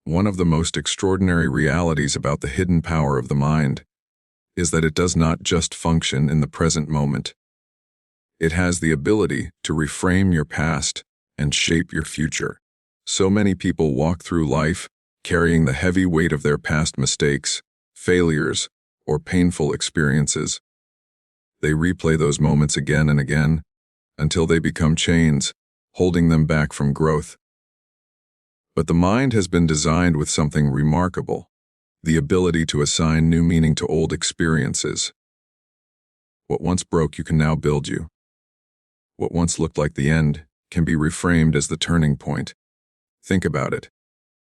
One of the most extraordinary realities about the hidden power of the mind is that it does not just function in the present moment. It has the ability to reframe your past and shape your future. So many people walk through life carrying the heavy weight of their past mistakes, failures, or painful experiences. They replay those moments again and again until they become chains, holding them back from growth. But the mind has been designed with something remarkable: the ability to assign new meaning to old experiences. What once broke you can now build you. What once looked like the end can be reframed as the turning point. Think about it.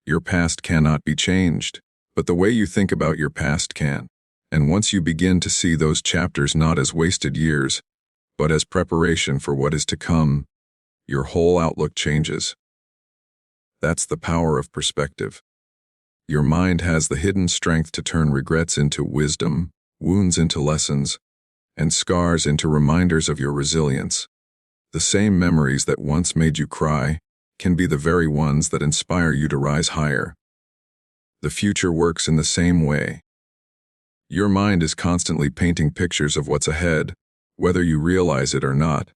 Your past cannot be changed, but the way you think about your past can. And once you begin to see those chapters not as wasted years, but as preparation for what is to come, your whole outlook changes. That's the power of perspective. Your mind has the hidden strength to turn regrets into wisdom, wounds into lessons, and scars into reminders of your resilience. The same memories that once made you cry can be the very ones that inspire you to rise higher. The future works in the same way. Your mind is constantly painting pictures of what's ahead, whether you realize it or not.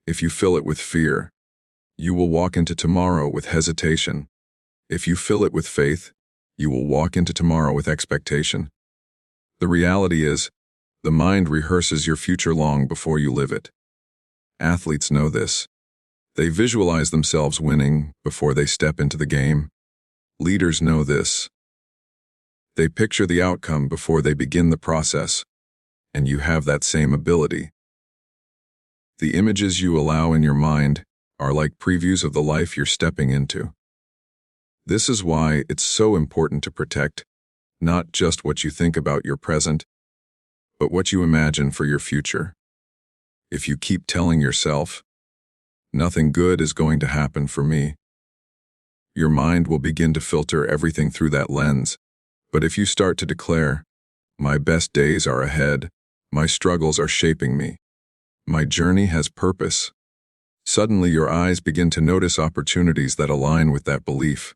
If you fill it with fear, you will walk into tomorrow with hesitation. If you fill it with faith, you will walk into tomorrow with expectation. The reality is, the mind rehearses your future long before you live it. Athletes know this. They visualize themselves winning before they step into the game. Leaders know this. They picture the outcome before they begin the process, and you have that same ability. The images you allow in your mind are like previews of the life you're stepping into. This is why it's so important to protect not just what you think about your present, but what you imagine for your future. If you keep telling yourself, "Nothing good is going to happen for me," your mind will begin to filter everything through that lens. But if you start to declare, "My best days are ahead, my struggles are shaping me, my journey has purpose," suddenly your eyes begin to notice opportunities that align with that belief.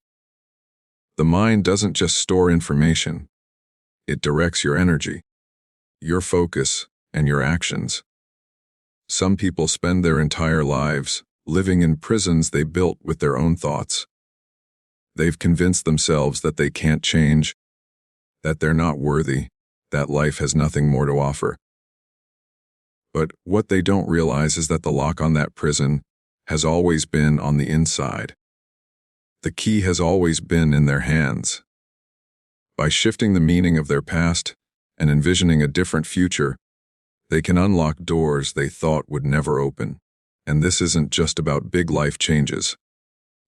The mind doesn't just store information, it directs your energy, your focus, and your actions. Some people spend their entire lives living in prisons they built with their own thoughts. They've convinced themselves that they can't change, that they're not worthy, that life has nothing more to offer. But what they don't realize is that the lock on that prison has always been on the inside. The key has always been in their hands. By shifting the meaning of their past and envisioning a different future, they can unlock doors they thought would never open. And this isn't just about big life changes.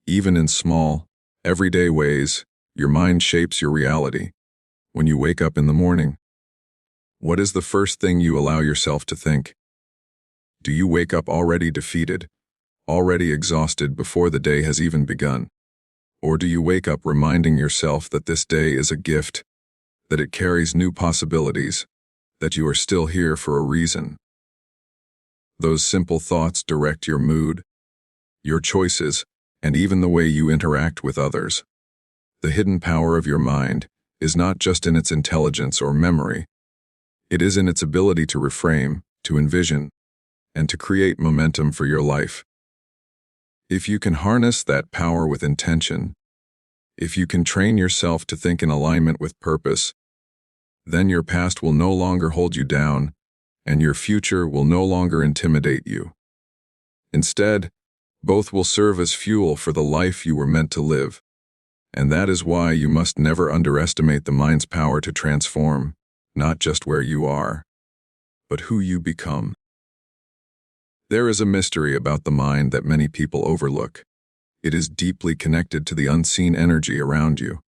Even in small, everyday ways, your mind shapes your reality. When you wake up in the morning, what is the first thing you allow yourself to think? Do you wake up already defeated, already exhausted before the day has even begun? Or do you wake up reminding yourself that this day is a gift, that it carries new possibilities, that you are still here for a reason? Those simple thoughts direct your mood, your choices, and even the way you interact with others. The hidden power of your mind is not just in its intelligence or memory. It is in its ability to reframe, to envision, and to create momentum for your life. If you can harness that power with intention, if you can train yourself to think in alignment with purpose, then your past will no longer hold you down, and your future will no longer intimidate you. Instead, both will serve as fuel for the life you were meant to live. And that is why you must never underestimate the mind's power to transform, not just where you are, but who you become. There is a mystery about the mind that many people overlook. It is deeply connected to the unseen energy around you.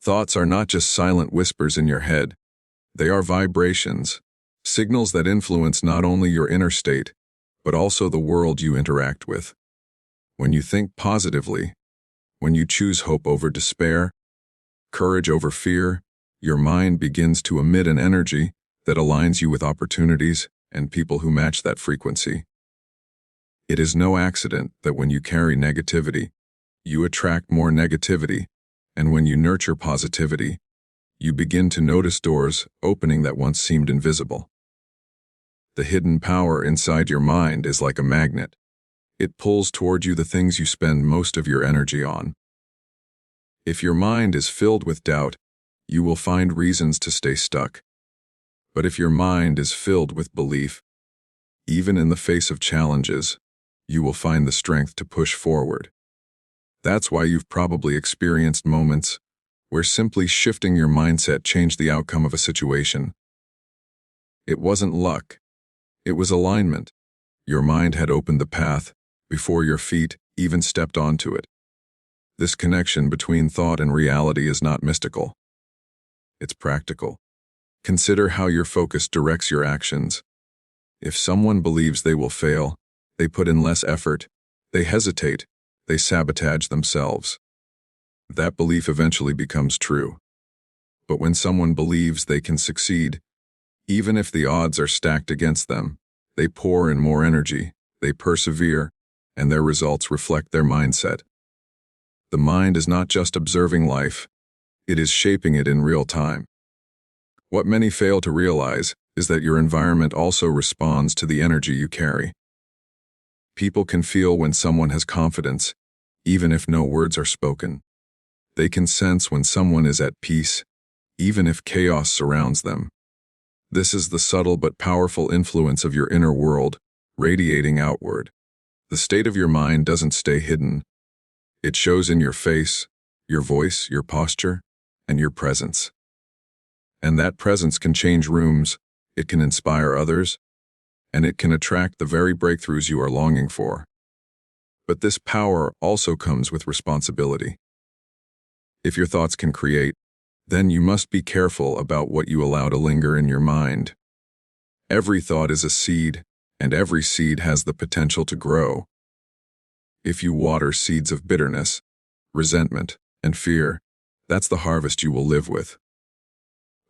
Thoughts are not just silent whispers in your head. They are vibrations, signals that influence not only your inner state, but also the world you interact with. When you think positively, when you choose hope over despair, courage over fear, your mind begins to emit an energy that aligns you with opportunities and people who match that frequency. It is no accident that when you carry negativity, you attract more negativity, and when you nurture positivity, you begin to notice doors opening that once seemed invisible. The hidden power inside your mind is like a magnet. It pulls toward you the things you spend most of your energy on. If your mind is filled with doubt, you will find reasons to stay stuck. But if your mind is filled with belief, even in the face of challenges, you will find the strength to push forward. That's why you've probably experienced moments where simply shifting your mindset changed the outcome of a situation. It wasn't luck. It was alignment. Your mind had opened the path before your feet even stepped onto it. This connection between thought and reality is not mystical. It's practical. Consider how your focus directs your actions. If someone believes they will fail, they put in less effort, they hesitate, they sabotage themselves. That belief eventually becomes true. But when someone believes they can succeed, even if the odds are stacked against them, they pour in more energy, they persevere, and their results reflect their mindset. The mind is not just observing life, it is shaping it in real time. What many fail to realize is that your environment also responds to the energy you carry. People can feel when someone has confidence, even if no words are spoken. They can sense when someone is at peace, even if chaos surrounds them. This is the subtle but powerful influence of your inner world, radiating outward. The state of your mind doesn't stay hidden. It shows in your face, your voice, your posture, and your presence. And that presence can change rooms, it can inspire others, and it can attract the very breakthroughs you are longing for. But this power also comes with responsibility. If your thoughts can create, then you must be careful about what you allow to linger in your mind. Every thought is a seed, and every seed has the potential to grow. If you water seeds of bitterness, resentment, and fear, that's the harvest you will live with.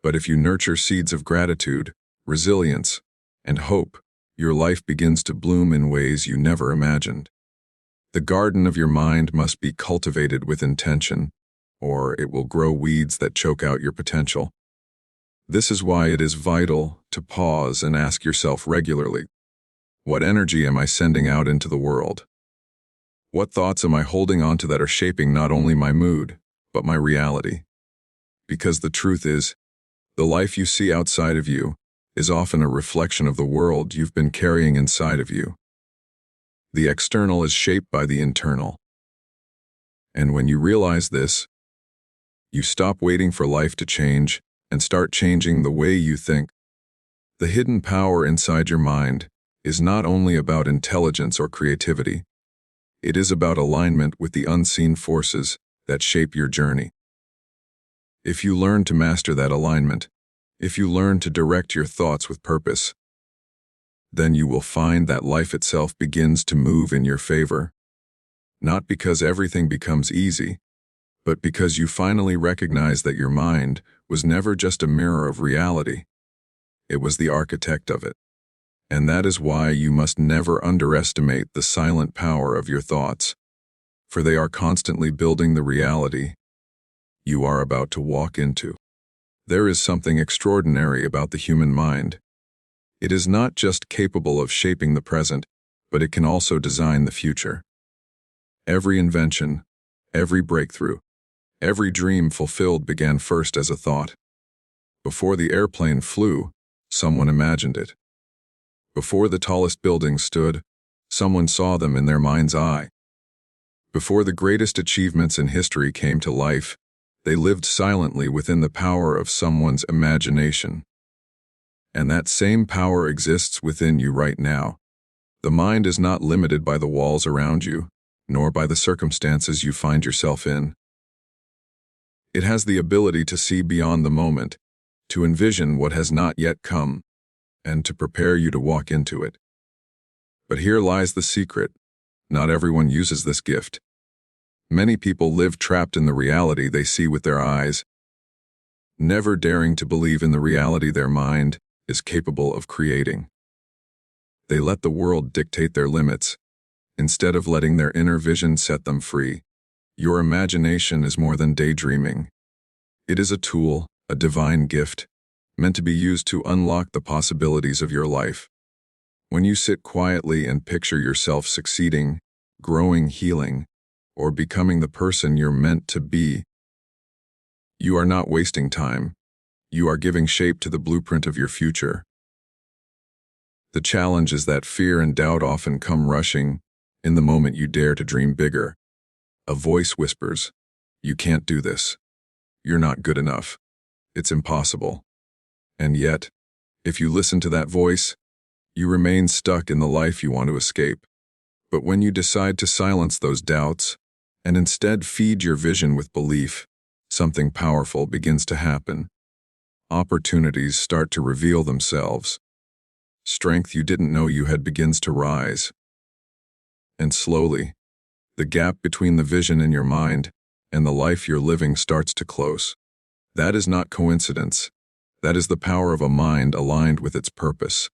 But if you nurture seeds of gratitude, resilience, and hope, your life begins to bloom in ways you never imagined. The garden of your mind must be cultivated with intention, or it will grow weeds that choke out your potential. This is why it is vital to pause and ask yourself regularly, what energy am I sending out into the world? What thoughts am I holding on to that are shaping not only my mood, but my reality? Because the truth is, the life you see outside of you is often a reflection of the world you've been carrying inside of you. The external is shaped by the internal. And when you realize this, you stop waiting for life to change and start changing the way you think. The hidden power inside your mind is not only about intelligence or creativity. It is about alignment with the unseen forces that shape your journey. If you learn to master that alignment, if you learn to direct your thoughts with purpose, then you will find that life itself begins to move in your favor. Not because everything becomes easy, but because you finally recognize that your mind was never just a mirror of reality. It was the architect of it. And that is why you must never underestimate the silent power of your thoughts, for they are constantly building the reality you are about to walk into. There is something extraordinary about the human mind. It is not just capable of shaping the present, but it can also design the future. Every invention, every breakthrough, every dream fulfilled began first as a thought. Before the airplane flew, someone imagined it. Before the tallest buildings stood, someone saw them in their mind's eye. Before the greatest achievements in history came to life, they lived silently within the power of someone's imagination. And that same power exists within you right now. The mind is not limited by the walls around you, nor by the circumstances you find yourself in. It has the ability to see beyond the moment, to envision what has not yet come, and to prepare you to walk into it. But here lies the secret. Not everyone uses this gift. Many people live trapped in the reality they see with their eyes, never daring to believe in the reality their mind is capable of creating. They let the world dictate their limits, instead of letting their inner vision set them free. Your imagination is more than daydreaming. It is a tool, a divine gift, meant to be used to unlock the possibilities of your life. When you sit quietly and picture yourself succeeding, growing, healing, or becoming the person you're meant to be, you are not wasting time. You are giving shape to the blueprint of your future. The challenge is that fear and doubt often come rushing in the moment you dare to dream bigger. A voice whispers, "You can't do this. You're not good enough. It's impossible." And yet, if you listen to that voice, you remain stuck in the life you want to escape. But when you decide to silence those doubts and instead feed your vision with belief, something powerful begins to happen. Opportunities start to reveal themselves. Strength you didn't know you had begins to rise. And slowly, the gap between the vision in your mind and the life you're living starts to close. That is not coincidence. That is the power of a mind aligned with its purpose.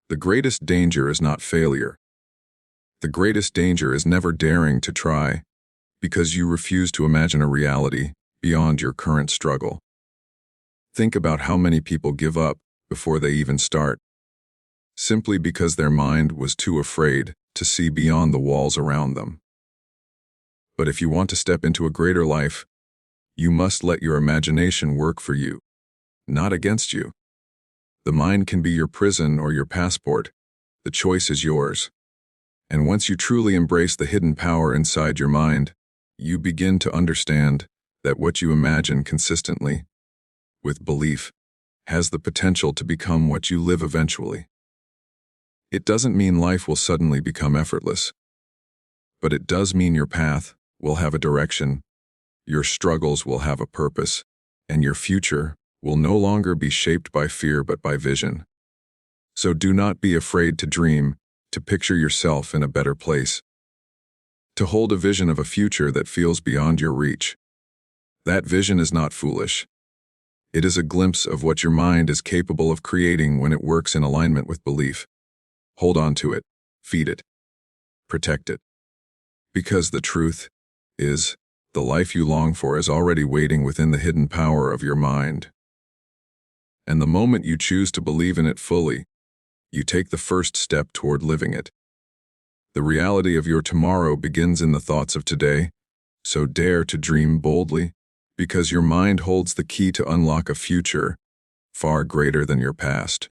The greatest danger is not failure. The greatest danger is never daring to try, because you refuse to imagine a reality beyond your current struggle. Think about how many people give up before they even start, simply because their mind was too afraid to see beyond the walls around them. But if you want to step into a greater life, you must let your imagination work for you, not against you. The mind can be your prison or your passport. The choice is yours. And once you truly embrace the hidden power inside your mind, you begin to understand that what you imagine consistently, with belief, has the potential to become what you live eventually. It doesn't mean life will suddenly become effortless, but it does mean your path will have a direction, your struggles will have a purpose, and your future will no longer be shaped by fear but by vision. So do not be afraid to dream, to picture yourself in a better place, to hold a vision of a future that feels beyond your reach. That vision is not foolish. It is a glimpse of what your mind is capable of creating when it works in alignment with belief. Hold on to it, feed it, protect it. Because the truth is, the life you long for is already waiting within the hidden power of your mind. And the moment you choose to believe in it fully, you take the first step toward living it. The reality of your tomorrow begins in the thoughts of today, so dare to dream boldly, because your mind holds the key to unlock a future far greater than your past.